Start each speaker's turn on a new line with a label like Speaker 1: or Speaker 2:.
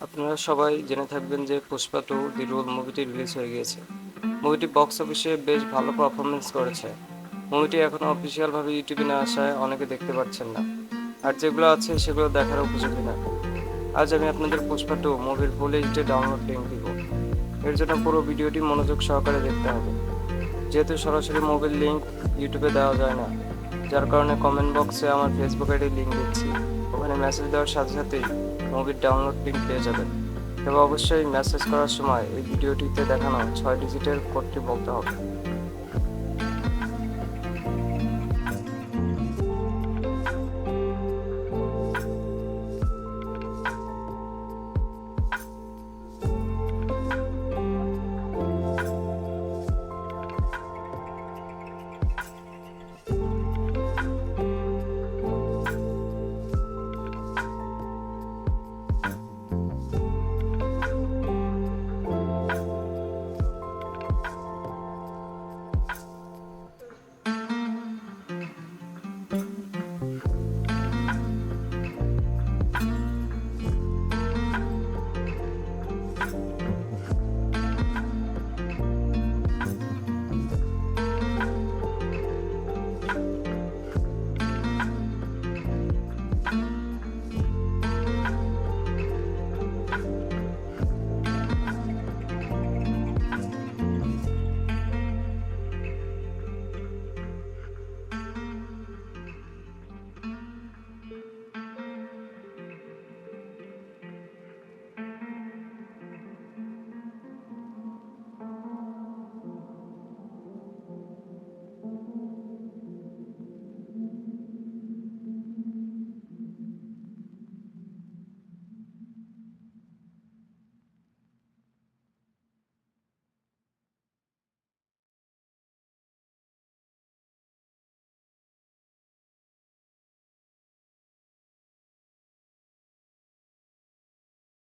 Speaker 1: আপনারা সবাই জেনে থাকবেন যে 'পুষ্পা 2 দি রুল' মুভিটি রিলিজ হয়ে গিয়েছে। মুভিটি বক্স অফিসে বেশ ভালো পারফরম্যান্স করেছে। মুভিটি এখনও অফিসিয়ালভাবে ইউটিউবে না আসায় অনেকে দেখতে পাচ্ছেন না। আর যেগুলো আছে সেগুলো দেখার উপযোগী না। আজ আমি আপনাদের 'পুষ্পা 2' মুভির ফুল এইচডি ডাউনলোড লিংক দিব। এর জন্য পুরো ভিডিওটি মনোযোগ সহকারে দেখতে হবে। যেহেতু সরাসরি মুভির লিংক ইউটিউবে দেওয়া যায় না, যার কারণে কমেন্ট বক্সে আমার ফেসবুক আইডির লিংক দিচ্ছি। ওখানে মেসেজ দেওয়ার সাথে সাথেই মুভির ডাউনলোড লিংক পেয়ে যাবেন। তবে অবশ্যই মেসেজ করার সময় এই ভিডিওটিতে দেখানো 6 ডিজিটের কোডটি বলতে হবে।